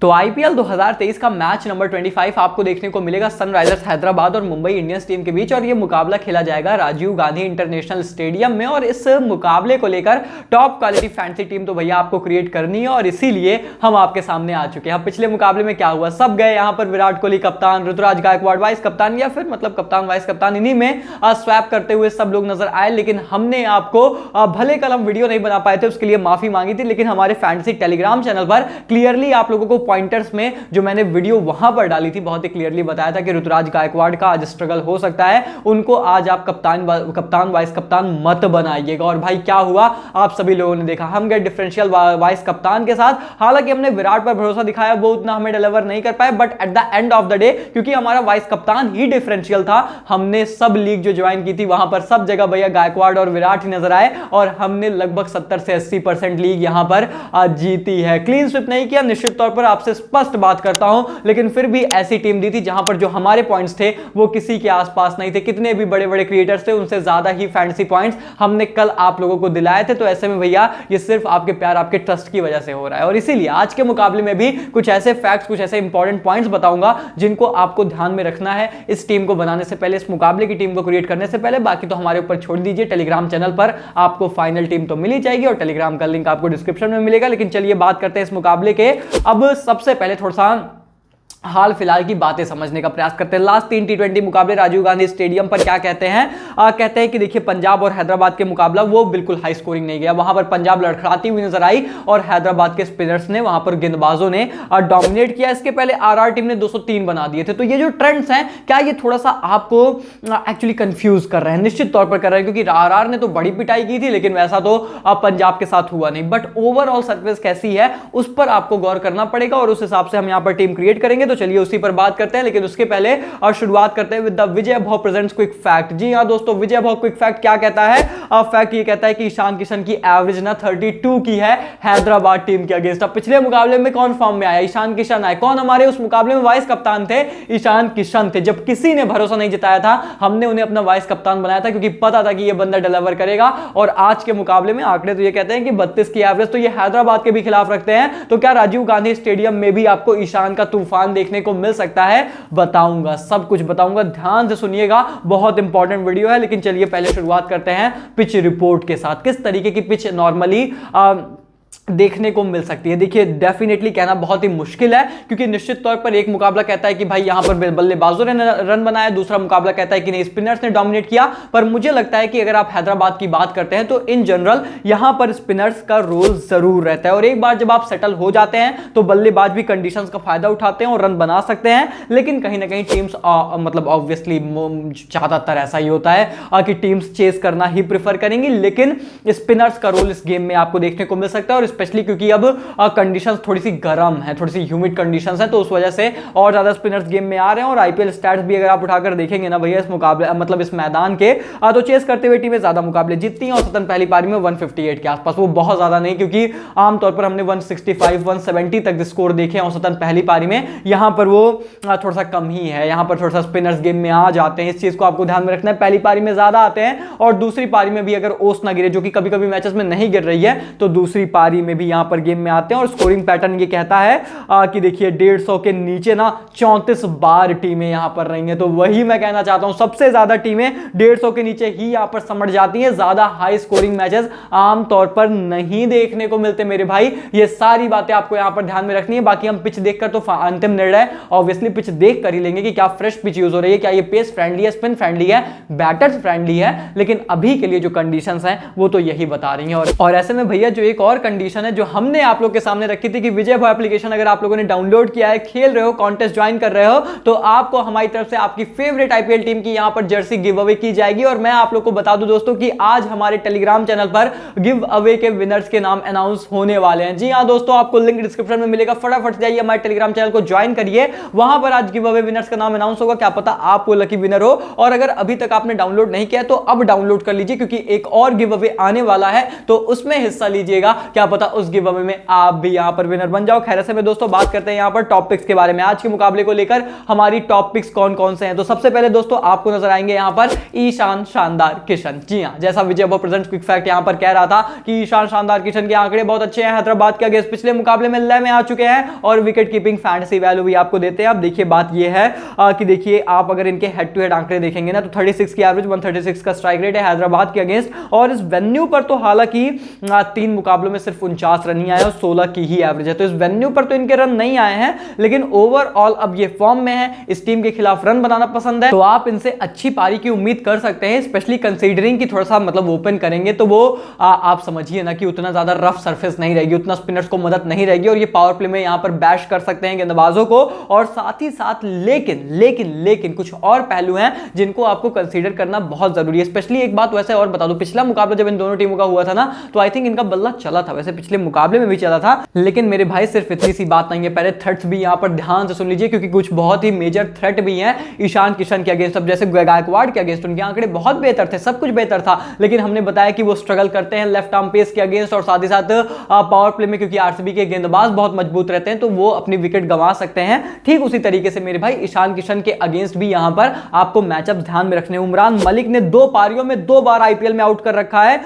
तो आईपीएल 2023 का match number 25 आपको देखने को मिलेगा सनराइजर्स हैदराबाद और मुंबई इंडियंस टीम के बीच, और ये मुकाबला खेला जाएगा राजीव गांधी इंटरनेशनल स्टेडियम में। और इस मुकाबले को लेकर टॉप क्वालिटी फैंसी टीम तो भैया आपको क्रिएट करनी है, और इसीलिए हम आपके सामने आ चुके हैं। पिछले मुकाबले में क्या हुआ, सब गए यहाँ पर विराट कोहली कप्तान, ऋतुराज गायकवाड़ वाइस कप्तान, या फिर मतलब कप्तान वाइस कप्तान, इन्हीं में स्वैप करते हुए सब लोग नजर आए। लेकिन हमने आपको भले कल हम वीडियो नहीं बना पाए थे, उसके लिए माफी मांगी थी, लेकिन हमारे फैंसी टेलीग्राम चैनल पर क्लियरली आप लोगों को पॉइंटर्स में जो मैंने वीडियो वहां पर डाली थी बहुत ही क्लियरली बताया था कि ऋतुराज गायकवाड़ का आज स्ट्रगल हो सकता है, उनको आज आप कप्तान वाइस कप्तान मत बनाइएगा। और भाई क्या हुआ, आप सभी लोगों ने देखा, हम गए डिफरेंशियल वाइस कप्तान के साथ। हालांकि हमने विराट पर भरोसा दिखाया, वो उतना हमें डिलीवर नहीं कर पाए, but at the end of the day क्योंकि हमारा वाइस कप्तान ही डिफरेंशियल था, हमने सब लीग जो ज्वाइन की थी वहां पर सब जगह भैया गायकवाड़ और विराट ही नजर आए, और हमने लगभग 70 से 80% लीग यहां पर जीती है। क्लीन स्वीप नहीं किया, निश्चित तौर पर आपसे स्पष्ट बात करता हूं, लेकिन फिर भी ऐसी टीम दी थी जहां पर जो हमारे पॉइंट्स थे वो किसी के आसपास नहीं थे। कितने भी बड़े बड़े क्रिएटर्स थे, उनसे ज्यादा ही फैंटेसी पॉइंट्स हमने कल आप लोगों को दिलाए थे। तो ऐसे में भैया ये सिर्फ आपके प्यार, आपके ट्रस्ट की वजह से हो रहा है, और इसीलिए आज के मुकाबले में भी कुछ ऐसे फैक्ट्स, कुछ ऐसे इंपॉर्टेंट पॉइंट्स बताऊंगा जिनको आपको ध्यान में रखना है इस टीम को बनाने से पहले, इस मुकाबले की टीम को क्रिएट करने से पहले। बाकी तो हमारे ऊपर छोड़ दीजिए, टेलीग्राम चैनल पर आपको फाइनल टीम तो मिल ही जाएगी, और टेलीग्राम का लिंक आपको डिस्क्रिप्शन में मिलेगा। लेकिन चलिए बात करते हैं इस मुकाबले के। अब सबसे पहले थोड़ा सा हाल फिलहाल की बातें समझने का प्रयास करते हैं। लास्ट 3 T20 मुकाबले राजीव गांधी स्टेडियम पर क्या कहते हैं, कहते हैं कि देखिए पंजाब और हैदराबाद के मुकाबला वो बिल्कुल हाई स्कोरिंग नहीं गया, वहां पर पंजाब लड़खड़ाती हुई नजर आई और हैदराबाद के स्पिनर्स ने, वहां पर गेंदबाजों ने डोमिनेट किया। इसके पहले आरआर टीम ने 203 बना दिए थे। तो ये जो ट्रेंड्स हैं, क्या ये थोड़ा सा आपको एक्चुअली कंफ्यूज कर रहे हैं? निश्चित तौर पर कर रहे हैं, क्योंकि आरआर ने तो बड़ी पिटाई की थी, लेकिन वैसा तो पंजाब के साथ हुआ नहीं। बट ओवरऑल सर्विस कैसी है उस पर आपको गौर करना पड़ेगा, और उस हिसाब से हम यहां पर टीम क्रिएट करेंगे। तो चलिए उसी पर बात करते हैं, लेकिन उसके पहले और शुरुआत करते हैं विद द विजय भाव प्रेजेंट्स क्विक फैक्ट। जी हां दोस्तों, विजय भाव क्विक फैक्ट क्या कहता है? फैक्ट ये कहता है कि ईशान किशन की एवरेज ना 32 की है हैदराबाद टीम के अगेंस्ट। अब पिछले मुकाबले में कौन फॉर्म में आया? ईशान किशन आए। कौन हमारे उस मुकाबले में वाइस कप्तान थे? ईशान किशन थे। जब किसी ने भरोसा नहीं जताया था, हमने उन्हें अपना वाइस कप्तान बनाया था, क्योंकि पता था कि यह बंदा डिलीवर करेगा। और आज के मुकाबले में आंकड़े तो ये कहते हैं कि 32 की एवरेज तो ये हैदराबाद के भी खिलाफ रखते हैं। तो क्या राजीव गांधी स्टेडियम में भी आपको ईशान का तूफान देखने को मिल सकता है? बताऊंगा, सब कुछ बताऊंगा, ध्यान से सुनिएगा, बहुत इंपॉर्टेंट वीडियो है। लेकिन चलिए पहले शुरुआत करते हैं पिच रिपोर्ट के साथ। किस तरीके की पिच नॉर्मली देखने को मिल सकती है? देखिए डेफिनेटली कहना बहुत ही मुश्किल है, क्योंकि निश्चित तौर पर एक मुकाबला कहता है कि भाई यहां पर बल्लेबाजों ने रन बनाया, दूसरा मुकाबला कहता है कि नहीं स्पिनर्स ने डोमिनेट किया। पर मुझे लगता है कि अगर आप हैदराबाद की बात करते हैं तो इन जनरल यहां पर स्पिनर्स का रोल जरूर रहता है, और एक बार जब आप सेटल हो जाते हैं तो बल्लेबाज भी कंडीशंस का फायदा उठाते हैं और रन बना सकते हैं। लेकिन कहीं ना कहीं टीम्स मतलब ऑब्वियसली ज्यादातर ऐसा ही होता है कि टीम्स चेस करना ही प्रेफर करेंगी, लेकिन स्पिनर्स का रोल इस गेम में आपको देखने को मिल सकता है। और स्पेशली क्योंकि अब कंडीशंस थोड़ी सी गर्म है, थोड़ी सी ह्यूमिड कंडीशंस है, तो उस वजह से और ज्यादा स्पिनर्स गेम में आ रहे हैं। और आईपीएल स्टैट्स भी अगर आप उठाकर देखेंगे ना भैया इस मुकाबले मतलब इस मैदान के, तो चेस करते हुए टीमें ज्यादा मुकाबले जीतती हैं। औसतन पहली पारी में 158 के आसपास, वो बहुत ज्यादा नहीं, क्योंकि आमतौर पर हमने 165 170 तक स्कोर देखे औसतन पहली पारी में। यहां पर वो थोड़ा सा कम ही है, यहां पर थोड़ा सा स्पिनर्स गेम में आ जाते हैं। इस चीज को आपको ध्यान में रखना है, पहली पारी में ज्यादा आते हैं, और दूसरी पारी में भी अगर ओस ना गिरे, जो कि कभी कभी मैचेस में नहीं गिर रही है, तो दूसरी पारी में भी यहां पर गेम में आते हैं। और स्कोरिंग पैटर्न ये कहता है कि देखिए 150 के नीचे ना 34 बार टीमें यहां पर रहेंगे। तो वही मैं कहना चाहता हूं, सबसे ज्यादा टीमें 150 के नीचे ही यहां पर समझ जाती हैं। ज्यादा हाई स्कोरिंग मैचेस आमतौर पर नहीं देखने को मिलते मेरे भाई। ये सारी बातें आपको यहां पर ध्यान में रखनी है। बाकी हम पिच देखकर तो अंतिम निर्णय ऑब्वियसली पिच देख कर ही लेंगे कि क्या फ्रेश पिच यूज हो रही है, क्या ये पेस फ्रेंडली है, स्पिन फ्रेंडली है, बैटर्स फ्रेंडली है। लेकिन अभी के लिए जो कंडीशंस हैं वो तो यही बता रही हैं। और ऐसे में भैया जो एक और कंडीशन है जो हमने आप लोग के सामने रखी थी कि विजय भाव एप्लीकेशन अगर आप लोगों ने डाउनलोड किया है, खेल रहे हो, कॉन्टेस्ट ज्वाइन कर रहे हो, तो आपको हमारी तरफ से आपकी फेवरेट आईपीएल टीम की यहां पर जर्सी गिव अवे की जाएगी। और मैं आप लोग को बता दूं दोस्तों कि आज हमारे टेलीग्राम चैनल पर गिव अवे के विनर्स के नाम अनाउंस होने वाले हैं। जी हां दोस्तों, आपको लिंक डिस्क्रिप्शन में मिलेगा, फटाफट जाइए हमारे टेलीग्राम चैनल को ज्वाइन करिए, वहां पर आज गिव अवे विनर्स का नाम अनाउंस होगा। क्या पता आप वो लकी विनर हो। और अगर अभी तक आपने डाउनलोड नहीं किया तो अब डाउनलोड कर लीजिए, क्योंकि एक और गिव अवे आने वाला है, तो उसमें हिस्सा लीजिएगा। क्या क्या पता उस गिव अवे में आप भी यहां पर विनर बन जाओ। खैर से में दोस्तों बात करते हैं यहां पर टॉप पिक्स के बारे में। आज के मुकाबले को लेकर हमारी टॉप पिक्स कौन कौन से हैं, तो सबसे पहले दोस्तों आपको नजर आएंगे यहां पर ईशान शानदार किशन। जी हां, जैसा विजय वो प्रेजेंट क्विक फैक्ट यहां पर कह रहा था कि ईशान शानदार किशन के आंकड़े बहुत अच्छे हैं, हैदराबाद के अगेंस्ट पिछले मुकाबले में लय में आ चुके हैं और विकेट कीपिंग फैंटेसी वैल्यू भी आपको देते हैं। अब देखिए बात यह है कि देखिए आप अगर इनके हेड टू हेड आंकड़े देखेंगे ना तो 36 की एवरेज, 136 का स्ट्राइक रेट है हैदराबाद के अगेंस्ट, और इस वेन्यू पर तो हालांकि 3 मुकाबलों में सिर्फ 49 रन ही आए और 16 की ही एवरेज है, तो इस वेन्यू पर तो इनके रन नहीं आए हैं, लेकिन ओवरऑल अब ये फॉर्म में है, इस टीम के खिलाफ रन बनाना पसंद है, तो आप इनसे अच्छी पारी की उम्मीद कर सकते हैं, स्पेशली कंसीडरिंग कि थोड़ा सा मतलब ओपन करेंगे तो वो आप समझिए ना कि उतना ज्यादा रफ सरफेस नहीं रहेगी, उतना स्पिनर्स को मदद नहीं रहेगी और ये पावर प्ले में यहां पर बैश कर सकते हैं गेंदबाजों को, और साथ ही साथ लेकिन कुछ और पहलू हैं जिनको आपको कंसीडर करना बहुत जरूरी है। स्पेशली एक बात वैसे और बता दूं, पिछला मुकाबला जब इन दोनों टीमों का हुआ था ना तो आई थिंक इनका बल्ला चला था, वैसे पिछले मुकाबले में भी चला था, लेकिन मेरे भाई सिर्फ इतनी सी बात नहीं है, पहले थ्रेट्स भी यहां पर ध्यान से सुन लीजिए क्योंकि कुछ बहुत ही मेजर थ्रेट भी हैं ईशान किशन के अगेंस्ट। अब जैसे गायकवाड़ के अगेंस्ट उनके आंकड़े बहुत बेहतर थे, सब कुछ बेहतर था, लेकिन हमने बताया कि वो स्ट्रगल करते हैं लेफ्ट आर्म पेस के अगेंस्ट और साथ ही साथ पावर प्ले में, क्योंकि आरसीबी के गेंदबाज बहुत मजबूत रहते हैं तो वो अपनी विकेट गंवा सकते हैं। ठीक उसी तरीके से मेरे भाई ईशान किशन के अगेंस्ट भी यहां पर आपको मैचअप ध्यान में रखने। उमरान मलिक ने 2 पारियों में 2 बार आईपीएल में आउट कर रखा है,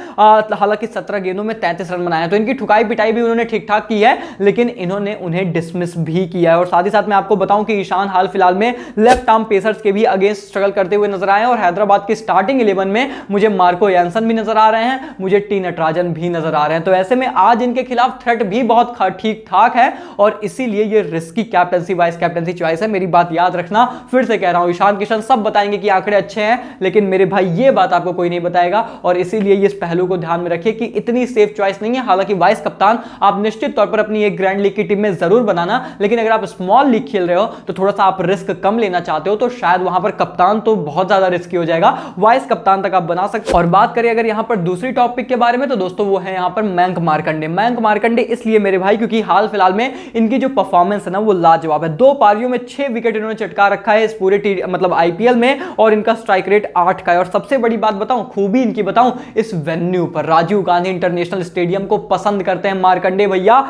हालांकि 17 गेंदों में 33 रन बनाए, तो इनकी ठुकाई पिटाई भी उन्होंने ठीक ठाक की है, लेकिन इन्होंने उन्हें डिसमिस भी किया है। और साथ ही साथ मैं आपको बताऊं कि ईशान हाल फिलहाल में लेफ्ट आर्म पेसर्स के भी अगेंस्ट स्ट्रगल करते हुए नजर आए हैं और हैदराबाद की स्टार्टिंग 11 में मुझे मार्को यानसन भी नजर आ रहे हैं, मुझे टी नटराजन भी नजर आ रहे हैं, तो ऐसे में आज इनके खिलाफ थ्रेट भी बहुत ठीक ठाक है और इसीलिए ये risky captaincy vice captaincy choice है। मेरी बात याद रखना, फिर से कह रहा हूं, ईशान किशन सब बताएंगे कि आंकड़े अच्छे हैं, लेकिन मेरे भाई ये बात आपको कोई नहीं बताएगा और इसीलिए इस पहलू को ध्यान में रखिए कि इतनी सेफ चॉइस नहीं है। हालांकि वाइस कप्तान आप निश्चित तौर पर अपनी एक ग्रैंड लीग की टीम में जरूर बनाना, लेकिन अगर आप स्मॉल लीग खेल रहे हो तो थोड़ा सा आप रिस्क कम लेना चाहते हो तो शायद वहां पर कप्तान तो बहुत ज्यादा रिस्की हो जाएगा, वाइस कप्तान तक आप बना सकते। और बात करें अगर यहां पर दूसरी टॉपिक के बारे में तो दोस्तों वो है यहां पर मयंक मार्कंडे। मयंक मार्कंडे इसलिए मेरे भाई क्योंकि हाल फिलहाल में इनकी जो परफॉर्मेंस है ना वो लाजवाब है। 2 पारियों में 6 विकेट इन्होंने चटका रखा है इस पूरे मतलब आईपीएल में और इनका स्ट्राइक रेट 8 का है। और सबसे बड़ी बात बताऊं, खूबी इनकी बताऊं, इस वेन्यू पर राजीव गांधी इंटरनेशनल स्टेडियम को पसंद करते हैं मार्कंडे भैया।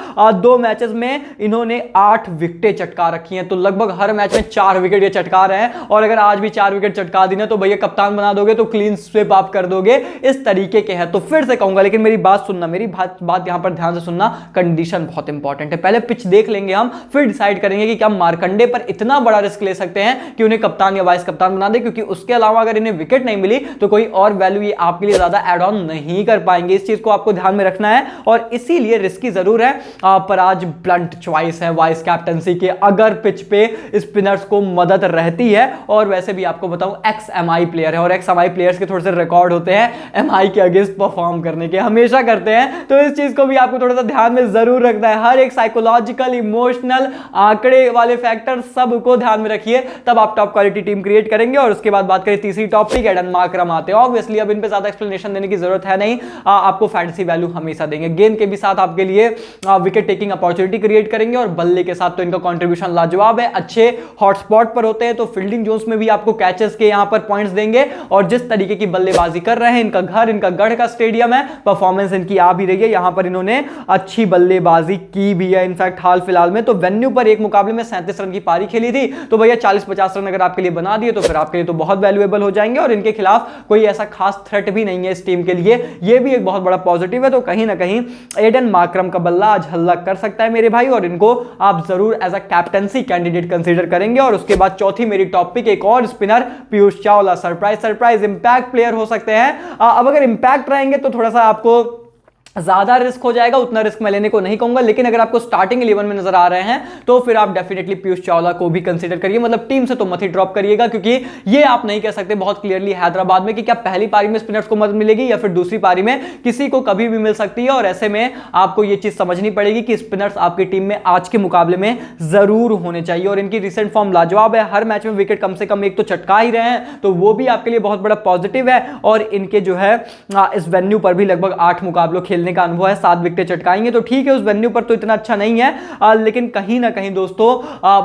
2 मैचेस में इन्होंने 8 विकेटें चटका रखी हैं, तो लगभग हर मैच में 4 विकेट ये चटका रहे हैं और अगर आज भी 4 विकेट चटका दी ना तो भैया कप्तान बना दोगे तो क्लीन स्वीप आप कर दोगे, इस तरीके के हैं। तो फिर से कहूंगा, लेकिन मेरी बात सुनना, मेरी बात यहां पर ध्यान से सुनना, कंडीशन बहुत इंपॉर्टेंट है। पहले पिच देख लेंगे हम, फिर डिसाइड करेंगे कि क्या मार्कंडे पर इतना बड़ा रिस्क ले सकते हैं कि उन्हें कप्तान या वाइस कप्तान बना दे, क्योंकि उसके अलावा अगर इन्हें विकेट नहीं मिली तो कोई और वैल्यू ये आपके लिए ज्यादा एड ऑन नहीं कर पाएंगे। इस चीज को आपको ध्यान में रखना है और इसीलिए रिस्की जरूर है, पर आज ब्लंट चॉइस है वाइस कैप्टनसी के, अगर पिच पे स्पिनर्स को मदद रहती है। और वैसे भी आपको बताऊं एक्स एमआई प्लेयर है और एक्स एमआई प्लेयर्स के थोड़े से रिकॉर्ड होते हैं एमआई के अगेंस्ट परफॉर्म करने के, हमेशा करते हैं, तो इस चीज को भी आपको थोड़ा सा ध्यान में जरूर रखना है। हर एक साइकोलॉजिकल, इमोशनल, आंकड़े वाले फैक्टर सबको ध्यान में रखिए, तब आप टॉप क्वालिटी टीम क्रिएट करेंगे। और उसके बाद बात करें तीसरी टॉपिक, एडन मार्करम आते हैं। ऑब्वियसली अब इन पे ज्यादा एक्सप्लेनेशन देने की जरूरत है नहीं, आपको फैंटेसी वैल्यू हमेशा देंगे, गेंद के भी साथ आपके लिए विकेट टेकिंग अपॉर्चुनिटी क्रिएट करेंगे और बल्ले के साथ तो इनका कंट्रीब्यूशन लाजवाब है, अच्छे हॉटस्पॉट पर होते हैं, तो फील्डिंग जोन्स में भी आपको कैचेस के यहां पर पॉइंट्स देंगे। और जिस तरीके की बल्लेबाजी कर रहे हैं, इनका घर, इनका गढ़ का स्टेडियम है, परफॉर्मेंस इनकी आ भी रही है, यहां पर इन्होंने अच्छी बल्लेबाजी की भी है। इनफैक्ट हाल फिलहाल में तो वेन्यू पर एक मुकाबले में 37 रन की पारी खेली थी, तो भैया 40-50 रन अगर आपके लिए बना दिए तो फिर आपके लिए तो बहुत वैल्यूएबल हो जाएंगे और इनके खिलाफ कोई ऐसा खास थ्रेट भी नहीं है इस टीम के लिए, ये भी एक बहुत बड़ा पॉजिटिव है। तो कहीं ना कहीं एडन मार्करम का बल्ला आज हल्ला कर सकता है मेरे भाई, और इनको आप जरूर as a captaincy candidate consider करेंगे। और उसके बाद चौथी मेरी टॉपिक, एक और spinner Piyush Chawla, surprise impact player हो सकते हैं। अब अगर इंपैक्ट रहेंगे तो थोड़ा सा आपको ज्यादा रिस्क हो जाएगा, उतना रिस्क मैं लेने को नहीं कहूंगा, लेकिन अगर आपको स्टार्टिंग 11 में नजर आ रहे हैं तो फिर आप डेफिनेटली पीयूष चावला को भी कंसीडर करिए, मतलब टीम से तो मत ही ड्रॉप करिएगा, क्योंकि ये आप नहीं कह सकते बहुत क्लियरली हैदराबाद में कि क्या पहली पारी में स्पिनर्स को मदद मिलेगी या फिर दूसरी पारी में, किसी को कभी भी मिल सकती है। और ऐसे में आपको ये चीज समझनी पड़ेगी कि स्पिनर्स आपकी टीम में आज के मुकाबले में जरूर होने चाहिए और इनकी रिसेंट फॉर्म लाजवाब है, हर मैच में विकेट कम से कम एक तो चटका ही रहे हैं, तो वो भी आपके लिए बहुत बड़ा पॉजिटिव है। और इनके जो है इस वेन्यू पर भी लगभग 8 मुकाबलों खेलने खेलने का अनुभव है, 7 विकेट चटकाएंगे तो ठीक है, उस वेन्यू पर तो इतना अच्छा नहीं है, लेकिन कहीं ना कहीं दोस्तों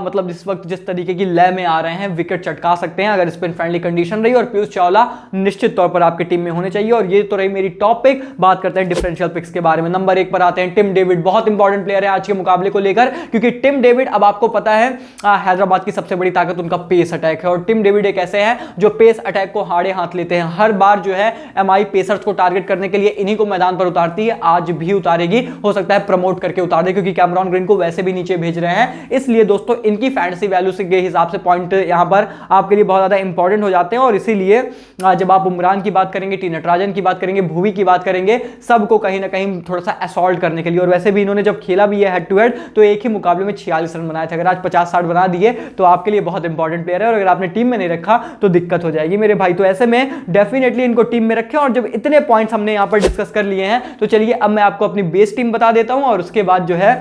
मतलब इस वक्त जिस तरीके की लय में आ रहे हैं, विकेट चटका सकते हैं अगर स्पिन फ्रेंडली कंडीशन रही, और पीयूष चावला निश्चित तौर पर आपकी टीम में होने चाहिए। और ये तो रही मेरी टॉप पिक। बात करते हैं डिफरेंशियल पिक्स के बारे में। नंबर 1 पर आते हैं टिम डेविड। बहुत इंपॉर्टेंट प्लेयर है आज के मुकाबले को लेकर, क्योंकि टिम डेविड, अब आपको पता है हैदराबाद की सबसे बड़ी ताकत उनका पेस अटैक है, और टिम डेविड एक ऐसे हैं जो पेस अटैक को हाड़े हाथ लेते हैं। हर बार जो है एमआई पेसर्स को टारगेट करने के लिए इन्हीं को मैदान पर उतारती है, आज भी उतारेगी, हो सकता है प्रमोट करके उतार दे, क्योंकि कैमरॉन ग्रीन को वैसे भी नीचे भेज रहे हैं। इसलिए दोस्तों इनकी फैंटेसी वैल्यू के हिसाब से पॉइंट यहां पर आपके लिए बहुत ज्यादा इंपॉर्टेंट हो जाते हैं, और इसीलिए जब आप उमरान की बात करेंगे, टी नटराजन की बात करेंगे, भुवी की बात करेंगे, सबको कहीं ना कहीं थोड़ा सा असॉल्ट करने के लिए। और वैसे भी इन्होंने जब खेला भी है हेड टू हेड, तो एक ही मुकाबले में 46 रन बनाए थे। अगर आज 50-60 बना दिए तो आपके लिए बहुत इंपॉर्टेंट प्लेयर है, और अगर आपने टीम में नहीं रखा तो दिक्कत हो जाएगी मेरे भाई। तो ऐसे में डेफिनेटली इनको टीम में रखें। और जब इतने पॉइंट्स हमने यहां पर डिस्कस कर लिए हैं, तो चलिए अब मैं आपको अपनी बेस टीम बता देता हूं, और उसके बाद जो है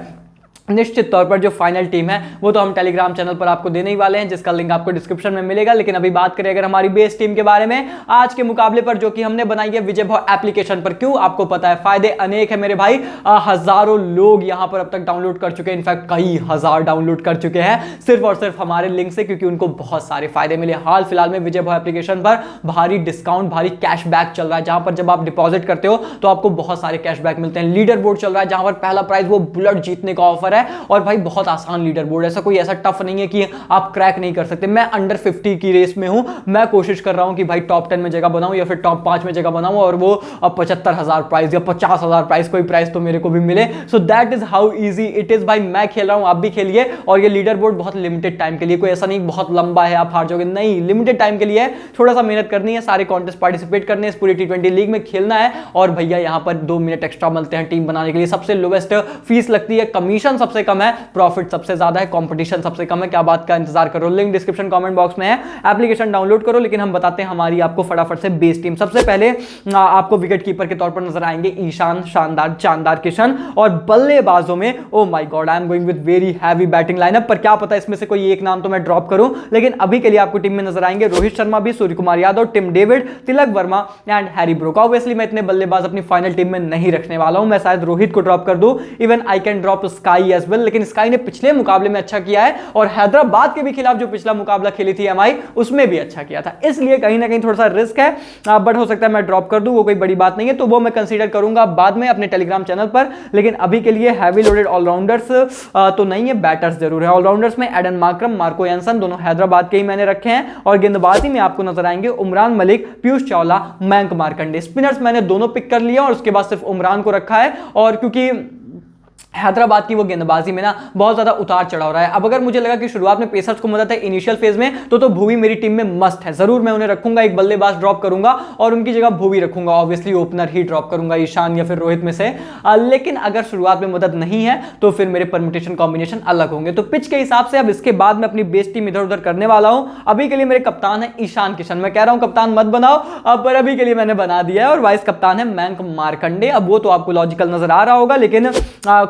निश्चित तौर पर जो फाइनल टीम है वो तो हम टेलीग्राम चैनल पर आपको देने ही वाले हैं, जिसका लिंक आपको डिस्क्रिप्शन में मिलेगा। लेकिन अभी बात करें अगर हमारी बेस टीम के बारे में, आज के मुकाबले पर जो कि हमने बनाई है विजय भाव एप्लीकेशन पर। क्यों? आपको पता है फायदे अनेक है मेरे भाई। हजारों लोग यहां पर अब तक डाउनलोड कर चुके हैं, इनफैक्ट कई हजार डाउनलोड कर चुके हैं सिर्फ और सिर्फ हमारे लिंक से, क्योंकि उनको बहुत सारे फायदे मिले। हाल फिलहाल में विजय भाव एप्लीकेशन पर भारी डिस्काउंट, भारी कैशबैक चल रहा है, जहां पर जब आप डिपॉजिट करते हो तो आपको बहुत सारे कैशबैक मिलते हैं। लीडर बोर्ड चल रहा है, जहां पर पहला प्राइज वो बुलेट जीतने का ऑफर है, और भाई बहुत आसान लीडर बोर्ड, ऐसा कोई ऐसा टफ नहीं है कि आप क्रैक नहीं कर सकते। मैं अंडर 50 की रेस में हूं, मैं कोशिश कर रहा हूं कि भाई टॉप 10 में जगह बनाऊं या फिर टॉप 5 में जगह बनाऊं, और वो 75,000 प्राइस या 50,000 प्राइस, कोई प्राइस तो मेरे को भी मिले। So that is how easy it is भाई। मैं खेल रहा हूं, आप भी खेलिए। और ये लीडर बोर्ड बहुत लिमिटेड टाइम के लिए, कोई ऐसा नहीं बहुत लंबा है आप हार जाओगे, नहीं, लिमिटेड टाइम के लिए है। थोड़ा सा मेहनत करनी है, सारे कॉन्टेस्ट पार्टिसिपेट करने, इस पूरी T20 लीग में खेलना है, और भैया यहां पर 2 मिनट एक्स्ट्रा मिलते हैं टीम बनाने के लिए। सबसे लोवेस्ट फीस लगती है, कमीशन सबसे कम है, प्रॉफिट सबसे ज्यादा है, कंपटीशन सबसे कम है। क्या बात का इंतजार करो, लिंक डिस्क्रिप्शन कमेंट बॉक्स में है, एप्लीकेशन डाउनलोड करो। लेकिन हम बताते हैं हमारी आपको फटाफट से बेस टीम। सबसे पहले आपको विकेट कीपर के तौर पर नजर आएंगे ईशान शानदार शानदार किशन, और बल्लेबाजों में oh my God I am going with very heavy batting lineup, पर क्या पता इसमें से कोई एक नाम तो मैं ड्रॉप करूं। लेकिन अभी के लिए आपको टीम में नजर आएंगे रोहित शर्मा भी, Surya Kumar Yadav, Tim David, Tilak Varma and Harry Brook. Obviously मैं इतने बल्लेबाज अपनी फाइनल टीम में नहीं रखने वाला हूं, मैं शायद रोहित को ड्रॉप कर दूं, even I can drop Sky as well. लेकिन स्काई ने पिछले मुकाबले में अच्छा किया है, और हैदराबाद के भी खिलाफ जो पिछला मुकाबला खेली थी एमआई, उसमें भी अच्छा किया था। इसलिए कहीं ना कहीं थोड़ा सा रिस्क है, बट हो सकता है मैं ड्रॉप कर दूं, वो कोई बड़ी बात नहीं है, तो वो मैं कंसीडर करूंगा बाद में अपने टेलीग्राम चैनल पर। लेकिन अभी के लिए हैवी लोडेड ऑलराउंडर्स तो नहीं है, बैटर्स जरूर है। ऑलराउंडर्स में एडन मार्करम, मार्को यानसन, दोनों हैदराबाद के ही मैंने रखे हैं, और गेंदबाजी में आपको नजर आएंगे उमरान मलिक, पीयूष चावला, मयंक मार्कंडे। स्पिनर्स मैंने दोनों पिक कर लिया, और उसके बाद सिर्फ उमरान को रखा है, और क्योंकि हैदराबाद की वो गेंदबाजी में ना बहुत ज्यादा उतार चढ़ाव रहा है। अब अगर मुझे लगा कि शुरुआत में पेसर्स को मदद है इनिशियल फेज में, तो भुवी मेरी टीम में मस्ट है, जरूर मैं उन्हें रखूंगा, एक बल्लेबाज ड्रॉप करूंगा और उनकी जगह भुवी रखूंगा। ऑब्वियसली ओपनर ही ड्रॉप करूंगा, ईशान या फिर रोहित में से। लेकिन अगर शुरुआत में मदद नहीं है तो फिर मेरे परम्यूटेशन कॉम्बिनेशन अलग होंगे। तो पिच के हिसाब से अब इसके बाद मैं अपनी बेस टीम इधर उधर करने वाला हूं। अभी के लिए मेरे कप्तान है ईशान किशन, मैं कह रहा हूं कप्तान मत बनाओ, पर अभी के लिए मैंने बना दिया है। और वाइस कप्तान है मयंक मार्कंडे। अब वो तो आपको लॉजिकल नजर आ रहा होगा, लेकिन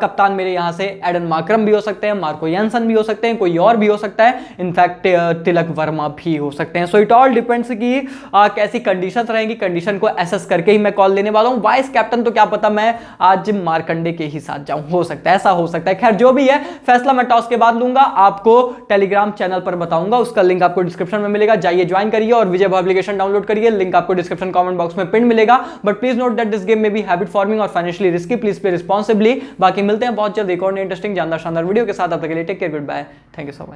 कप्तान मेरे यहां से एडन मार्करम भी हो सकते हैं, मार्को यानसन भी हो सकते हैं, कोई और भी हो सकता है, इनफैक्ट तिलक वर्मा भी हो सकते हैं। सो इट ऑल डिपेंड्स कि कैसी कंडीशंस रहेंगी, कंडीशन को एसेस करके ही मैं कॉल लेने वाला हूं। वाइस कैप्टन तो क्या पता मैं आज मार्कंडे के ही साथ जाऊं, हो सकता है, ऐसा हो सकता है। खैर जो भी है फैसला मैं टॉस के बाद लूंगा, आपको टेलीग्राम चैनल पर बताऊंगा, उसका लिंक आपको डिस्क्रिप्शन में मिलेगा, जाइए ज्वाइन करिए और विजय भाव एप्लीकेशन डाउनलोड करिए, लिंक आपको डिस्क्रिप्शन कमेंट बॉक्स में पिन मिलेगा। But please note that this game में बी हैबिट फॉर्मिंग और financially risky, please play responsibly. बाकी मिलते हैं बहुत जल्द एक और इंटरेस्टिंग जानदार शानदार वीडियो के साथ, अब तक के लिए take care, good bye, thank you so much.